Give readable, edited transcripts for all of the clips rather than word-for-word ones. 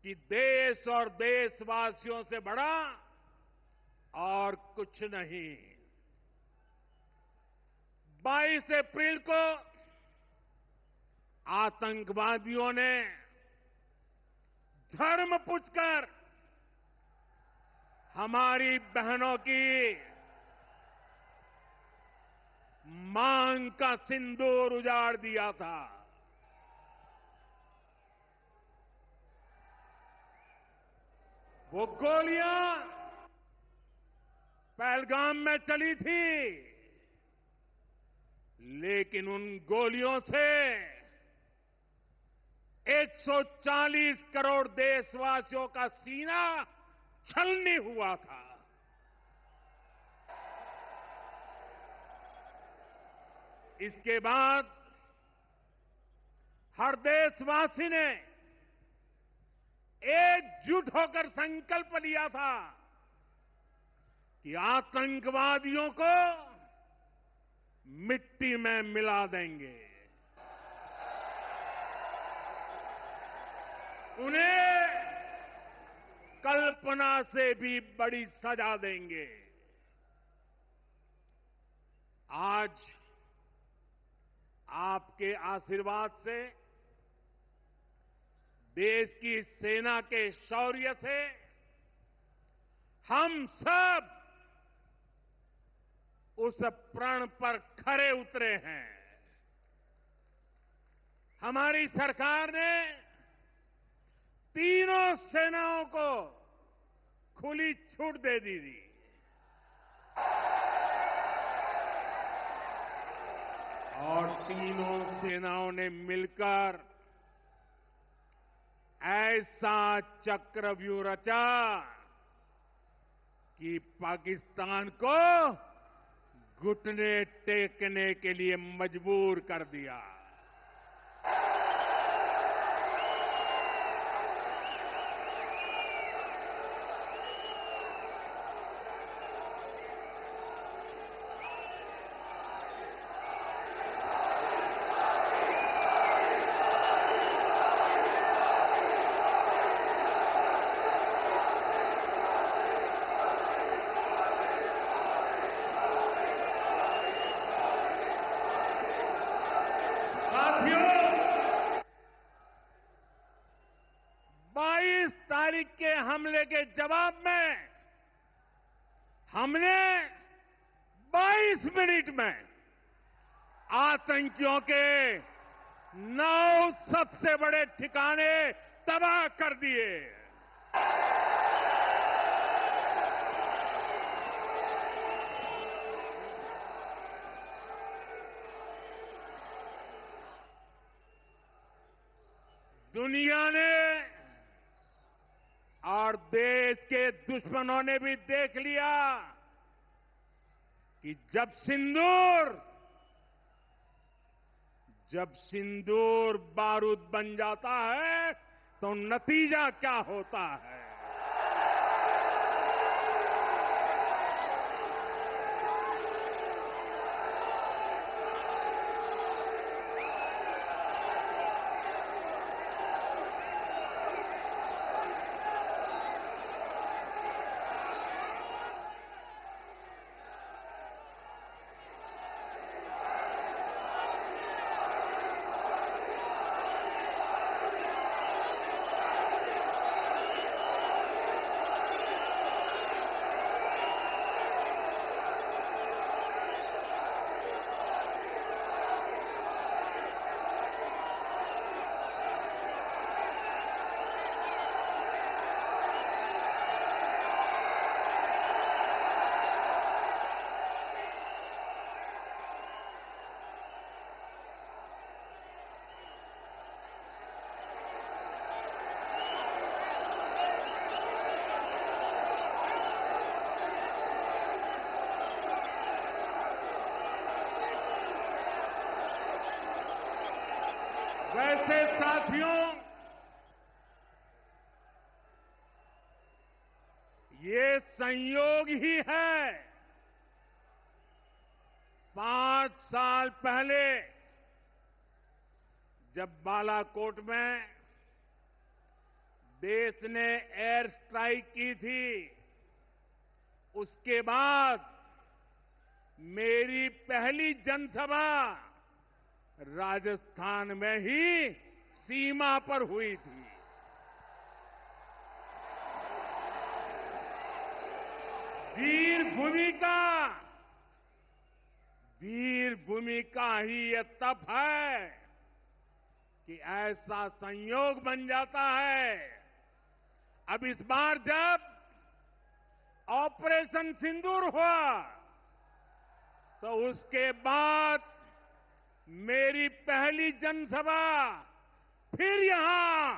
कि देश और देशवासियों से बड़ा और कुछ नहीं। 22 अप्रैल को आतंकवादियों ने धर्म पूछकर हमारी बहनों की मांग का सिंदूर उजाड़ दिया था। वो गोलियां पहलगाम में चली थी, लेकिन उन गोलियों से 140 करोड़ देशवासियों का सीना छलनी हुआ था। इसके बाद हर देशवासी ने एकजुट होकर संकल्प लिया था कि आतंकवादियों को मिट्टी में मिला देंगे, उन्हें कल्पना से भी बड़ी सजा देंगे। आज आपके आशीर्वाद से, देश की सेना के शौर्य से हम सब उस प्रण पर खरे उतरे हैं। हमारी सरकार ने तीनों सेनाओं को खुली छूट दे दी थी। और तीनों सेनाओं ने मिलकर ऐसा चक्रव्यूह रचा कि पाकिस्तान को घुटने टेकने के लिए मजबूर कर दिया। साथियों, 22 तारीख के हमले के जवाब में हमने 22 मिनट में आतंकियों के 9 सबसे बड़े ठिकाने तबाह कर दिए। दुनिया ने और देश के दुश्मनों ने भी देख लिया कि जब सिंदूर बारूद बन जाता है तो नतीजा क्या होता है। वैसे साथियों, ये संयोग ही है। 5 साल पहले जब बालाकोट में देश ने एयर स्ट्राइक की थी, उसके बाद मेरी पहली जनसभा राजस्थान में ही सीमा पर हुई थी। वीर भूमि का ही ये तप है कि ऐसा संयोग बन जाता है। अब इस बार जब ऑपरेशन सिंदूर हुआ तो उसके बाद मेरी पहली जनसभा फिर यहां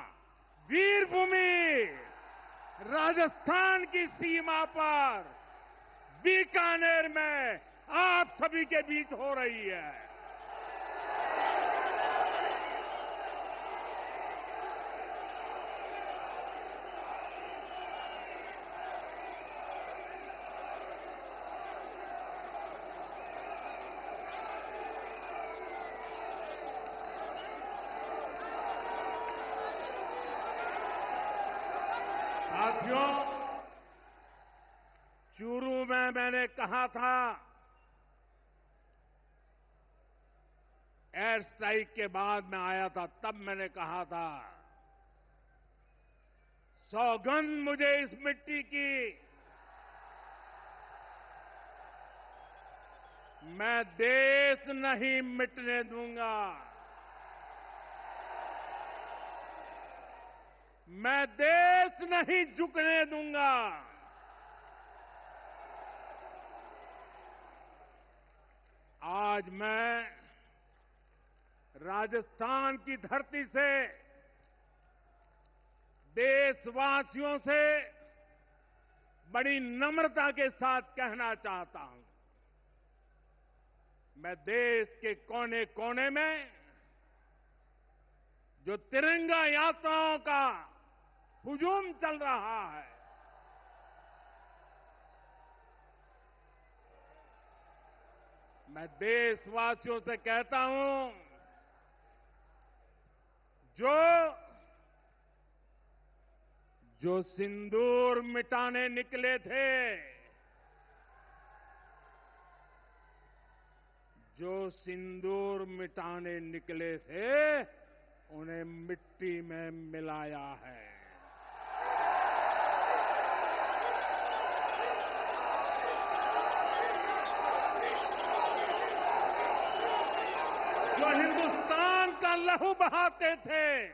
वीर भूमि राजस्थान की सीमा पर बीकानेर में आप सभी के बीच हो रही है। साथियों, चूरू में मैंने कहा था, एयर स्ट्राइक के बाद मैं आया था, तब मैंने कहा था, सौगंध मुझे इस मिट्टी की, मैं देश नहीं मिटने दूंगा। मैं देश नहीं झुकने दूंगा। आज मैं राजस्थान की धरती से देशवासियों से बड़ी नम्रता के साथ कहना चाहता हूं, मैं देश के कोने कोने में जो तिरंगा यात्राओं का हुजूम चल रहा है, मैं देशवासियों से कहता हूं, जो सिंदूर मिटाने निकले थे, जो सिंदूर मिटाने निकले थे, उन्हें मिट्टी में मिलाया है। जो हिंदुस्तान का लहू बहाते थे,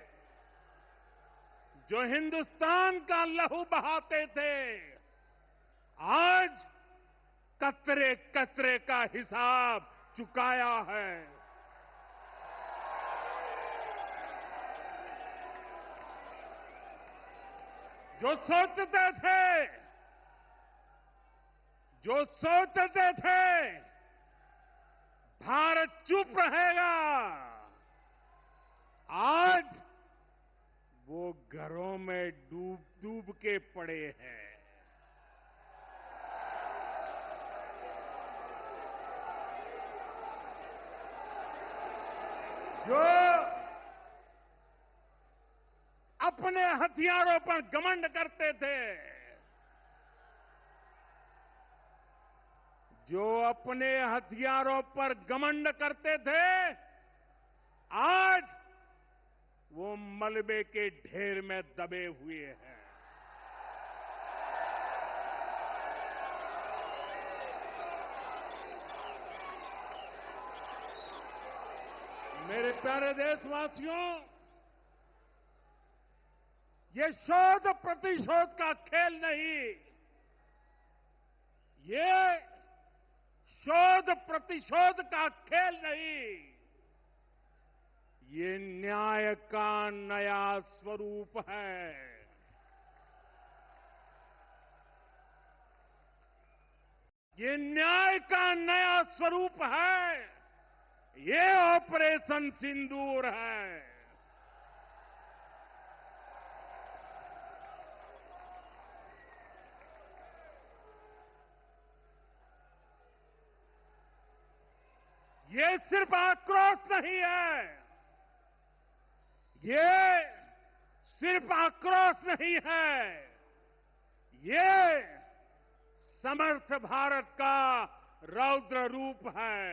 जो हिंदुस्तान का लहू बहाते थे, आज कतरे कतरे का हिसाब चुकाया है। जो सोचते थे भारत चुप रहेगा, आज वो घरों में डूब डूब के पड़े हैं। जो अपने हथियारों पर घमंड करते थे, जो अपने हथियारों पर घमंड करते थे, आज वो मलबे के ढेर में दबे हुए हैं। मेरे प्यारे देशवासियों, ये शोध प्रतिशोध का खेल नहीं, ये शोध प्रतिशोध का खेल नहीं, ये न्याय का नया स्वरूप है। ये न्याय का नया स्वरूप है। ये ऑपरेशन सिंदूर है। ये सिर्फ आक्रोश नहीं है, ये सिर्फ आक्रोश नहीं है, ये समर्थ भारत का रौद्र रूप है।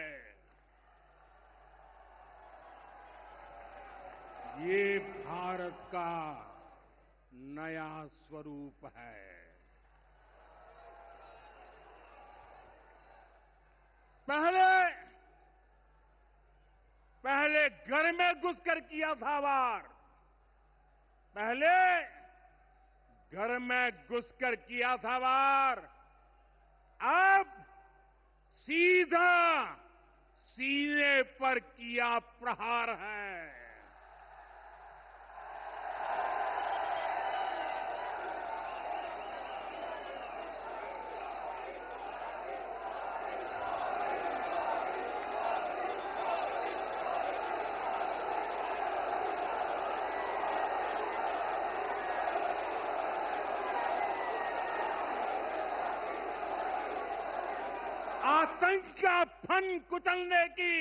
ये भारत का नया स्वरूप है। पहले घर में घुसकर किया था वार, पहले घर में घुसकर किया था वार, अब सीधा सीने पर किया प्रहार है। आतंक का फन कुचलने की,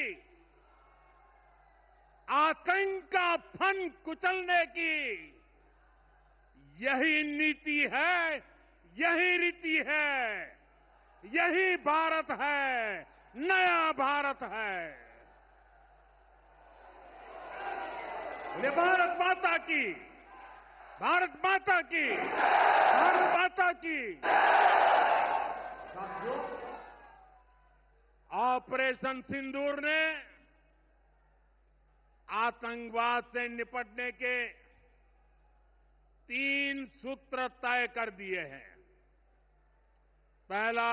आतंक का फन कुचलने की यही नीति है, यही रीति है, यही भारत है, नया भारत है। ये भारत माता की, भारत माता की, भारत माता की। साथियों, ऑपरेशन सिंदूर ने आतंकवाद से निपटने के 3 सूत्र तय कर दिए हैं। पहला,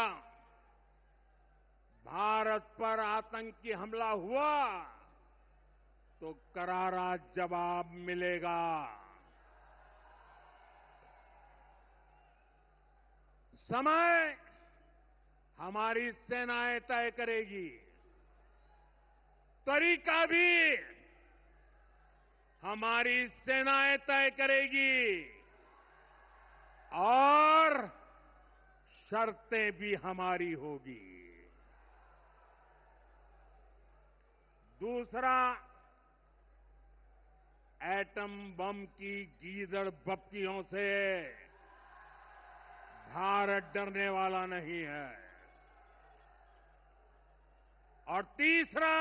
भारत पर आतंकी हमला हुआ तो करारा जवाब मिलेगा। समय हमारी सेनाएं तय करेगी, तरीका भी हमारी सेनाएं तय करेगी और शर्तें भी हमारी होगी। दूसरा, एटम बम की गीदड़ बप्तियों से भारत डरने वाला नहीं है। और तीसरा,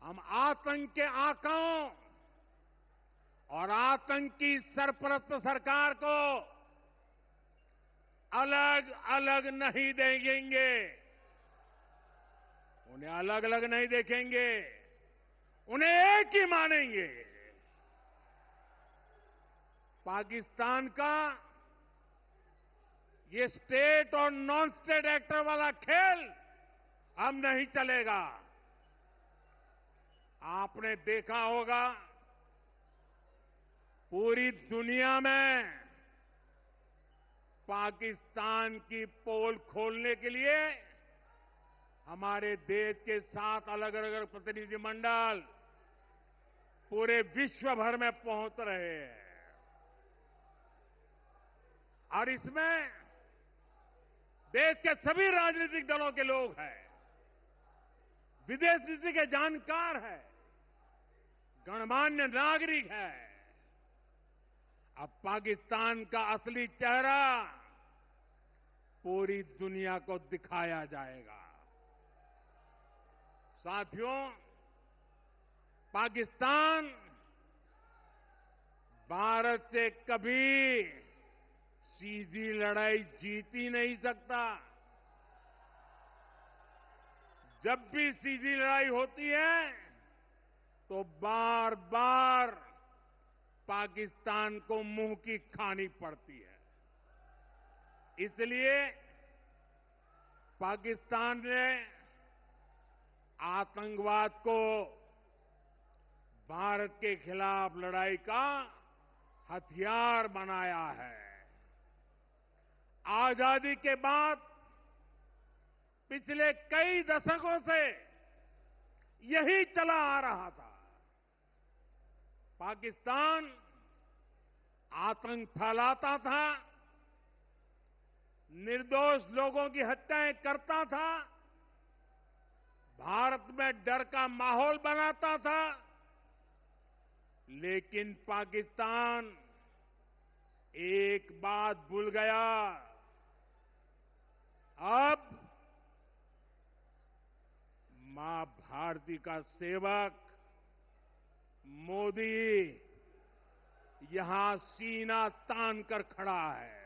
हम आतंक के आकाओं और आतंकी सरपरस्त सरकार को अलग अलग नहीं देखेंगे, उन्हें अलग अलग नहीं देखेंगे, उन्हें एक ही मानेंगे। पाकिस्तान का ये स्टेट और नॉन स्टेट एक्टर वाला खेल अब नहीं चलेगा। आपने देखा होगा, पूरी दुनिया में पाकिस्तान की पोल खोलने के लिए हमारे देश के 7 अलग अलग प्रतिनिधिमंडल पूरे विश्व भर में पहुंच रहे हैं। और इसमें देश के सभी राजनीतिक दलों के लोग हैं, विदेश नीति के जानकार हैं, गणमान्य नागरिक हैं। अब पाकिस्तान का असली चेहरा पूरी दुनिया को दिखाया जाएगा। साथियों, पाकिस्तान भारत से कभी सीधी लड़ाई जीत ही नहीं सकता। जब भी सीधी लड़ाई होती है तो बार बार पाकिस्तान को मुंह की खानी पड़ती है। इसलिए पाकिस्तान ने आतंकवाद को भारत के खिलाफ लड़ाई का हथियार बनाया है। आजादी के बाद पिछले कई दशकों से यही चला आ रहा था। पाकिस्तान आतंक फैलाता था, निर्दोष लोगों की हत्याएं करता था, भारत में डर का माहौल बनाता था, लेकिन पाकिस्तान एक बात भूल गया। अब मां भारती का सेवक मोदी यहां सीना तान कर खड़ा है।